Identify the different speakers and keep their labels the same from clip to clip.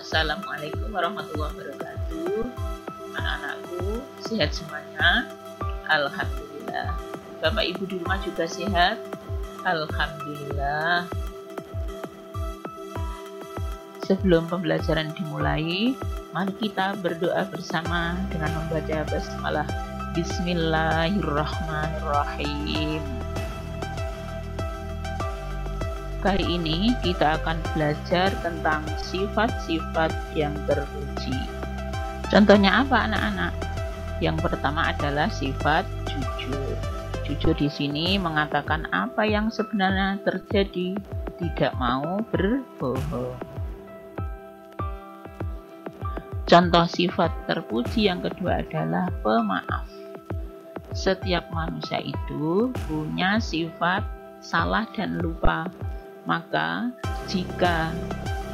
Speaker 1: Assalamualaikum warahmatullahi wabarakatuh. Anak-anakku sehat semuanya? Alhamdulillah. Bapak Ibu di rumah juga sehat? Alhamdulillah. Sebelum pembelajaran dimulai, mari kita berdoa bersama dengan membaca basmalah. Bismillahirrahmanirrahim. Kali ini kita akan belajar tentang sifat-sifat yang terpuji. Contohnya apa, anak-anak? Yang pertama adalah sifat jujur. Jujur di sini mengatakan apa yang sebenarnya terjadi, tidak mau berbohong. Contoh sifat terpuji yang kedua adalah pemaaf. Setiap manusia itu punya sifat salah dan lupa. Maka jika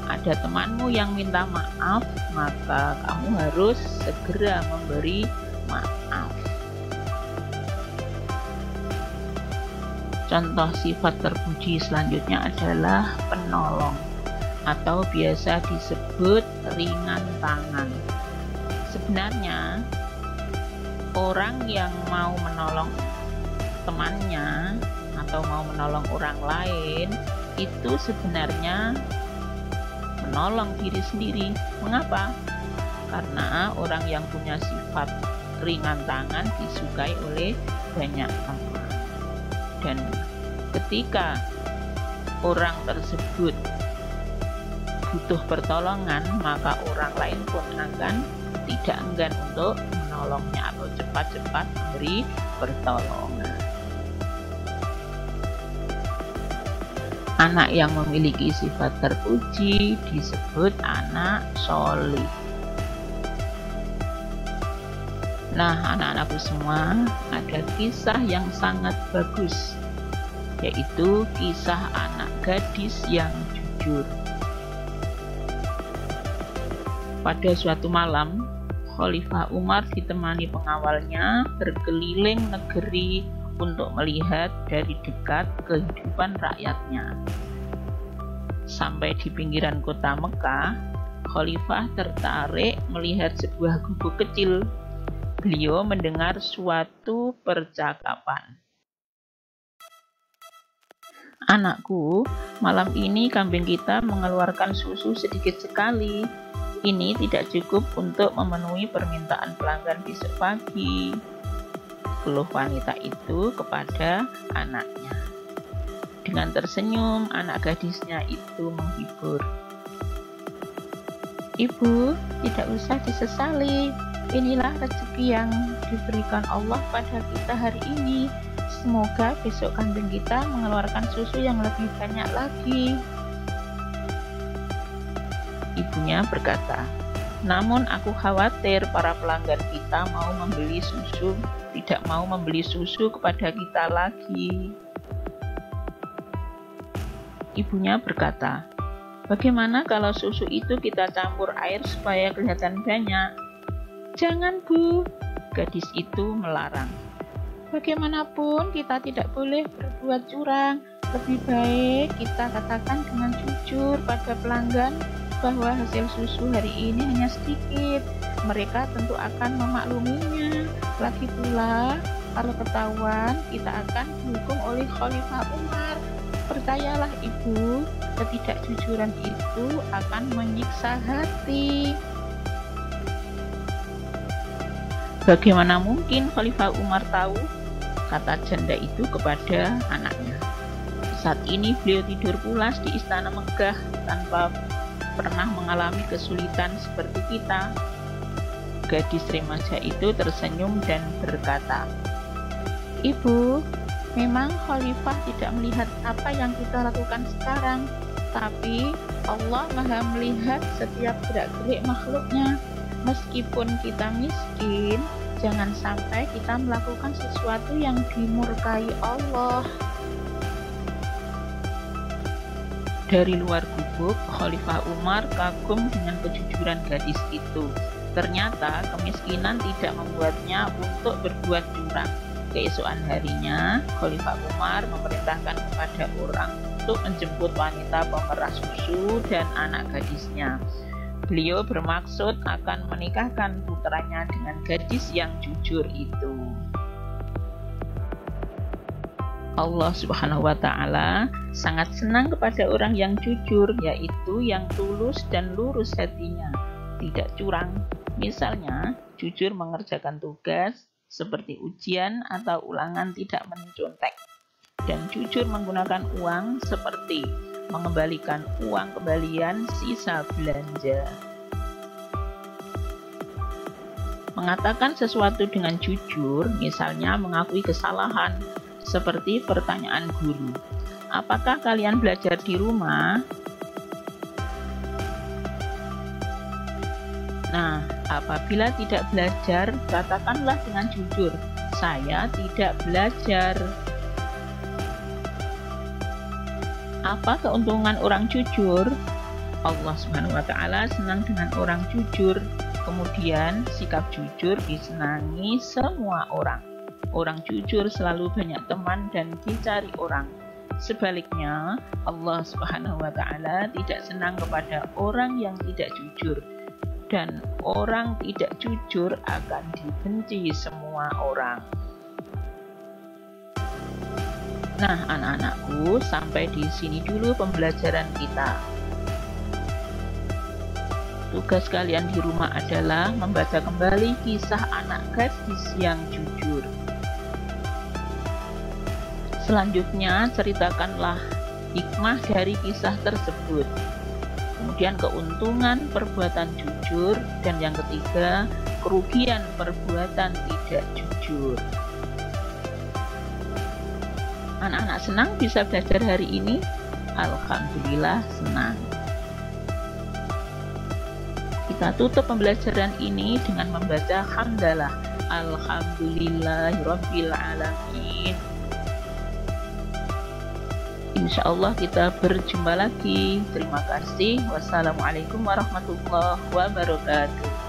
Speaker 1: ada temanmu yang minta maaf, maka kamu harus segera memberi maaf. Contoh sifat terpuji selanjutnya adalah penolong atau biasa disebut ringan tangan. Sebenarnya orang yang mau menolong temannya atau mau menolong orang lain itu sebenarnya menolong diri sendiri. Mengapa? Karena orang yang punya sifat ringan tangan disukai oleh banyak teman. Dan ketika orang tersebut butuh pertolongan, maka orang lain pun akan tidak enggan untuk menolongnya atau cepat-cepat memberi pertolongan. Anak yang memiliki sifat terpuji disebut anak solih. Nah, anak-anakku semua, ada kisah yang sangat bagus, yaitu kisah anak gadis yang jujur. Pada suatu malam, Khalifah Umar ditemani pengawalnya berkeliling negeri untuk melihat dari dekat kehidupan rakyatnya. Sampai di pinggiran kota Mekah, Khalifah tertarik melihat sebuah gubuk kecil. Beliau mendengar suatu percakapan. "Anakku, malam ini kambing kita mengeluarkan susu sedikit sekali. Ini tidak cukup untuk memenuhi permintaan pelanggan besok pagi," keluh wanita itu kepada anaknya. Dengan tersenyum, anak gadisnya itu menghibur. "Ibu, tidak usah disesali. Inilah rezeki yang diberikan Allah pada kita hari ini. Semoga besok kambing kita mengeluarkan susu yang lebih banyak lagi." Ibunya berkata, "Namun aku khawatir para pelanggan kita tidak mau membeli susu kepada kita lagi." Ibunya berkata, "Bagaimana kalau susu itu kita campur air supaya kelihatan banyak?" "Jangan, Bu," gadis itu melarang. "Bagaimanapun kita tidak boleh berbuat curang. Lebih baik kita katakan dengan jujur pada pelanggan bahwa hasil susu hari ini hanya sedikit. Mereka tentu akan memakluminya. Lagi pula, kalau ketahuan, kita akan dihukum oleh Khalifah Umar. Percayalah, Ibu, ketidakjujuran itu akan menyiksa hati." "Bagaimana mungkin Khalifah Umar tahu?" kata janda itu kepada anaknya. "Saat ini beliau tidur pulas di istana megah tanpa pernah mengalami kesulitan seperti kita." Gadis remaja itu tersenyum dan berkata, "Ibu, memang Khalifah tidak melihat apa yang kita lakukan sekarang, tapi Allah Maha melihat setiap gerak-gerik makhluknya. Meskipun kita miskin, jangan sampai kita melakukan sesuatu yang dimurkai Allah." Dari luar gubuk, Khalifah Umar kagum dengan kejujuran gadis itu. Ternyata kemiskinan tidak membuatnya untuk berbuat curang. Keesokan harinya, Khalifah Umar memerintahkan kepada orang untuk menjemput wanita pemerah susu dan anak gadisnya. Beliau bermaksud akan menikahkan putranya dengan gadis yang jujur itu. Allah Subhanahu wa Ta'ala sangat senang kepada orang yang jujur, yaitu yang tulus dan lurus hatinya, tidak curang. Misalnya, jujur mengerjakan tugas seperti ujian atau ulangan tidak mencontek, dan jujur menggunakan uang seperti mengembalikan uang kembalian sisa belanja. Mengatakan sesuatu dengan jujur, misalnya mengakui kesalahan, seperti pertanyaan guru, apakah kalian belajar di rumah? Nah, apabila tidak belajar, katakanlah dengan jujur, saya tidak belajar. Apa keuntungan orang jujur? Allah Subhanahu wa Ta'ala senang dengan orang jujur. Kemudian, sikap jujur disenangi semua orang. Orang jujur selalu banyak teman dan dicari orang. Sebaliknya, Allah Subhanahu wa Ta'ala tidak senang kepada orang yang tidak jujur, dan orang tidak jujur akan dibenci semua orang. Nah, anak-anakku, sampai di sini dulu pembelajaran kita. Tugas kalian di rumah adalah membaca kembali kisah anak gadis yang jujur. Selanjutnya, ceritakanlah hikmah dari kisah tersebut. Kemudian keuntungan perbuatan jujur, dan yang ketiga, kerugian perbuatan tidak jujur. Anak-anak senang bisa belajar hari ini? Alhamdulillah senang. Kita tutup pembelajaran ini dengan membaca hamdalah. Alhamdulillahirabbil alamin. Insya Allah kita berjumpa lagi. Terima kasih. Wassalamualaikum warahmatullahi wabarakatuh.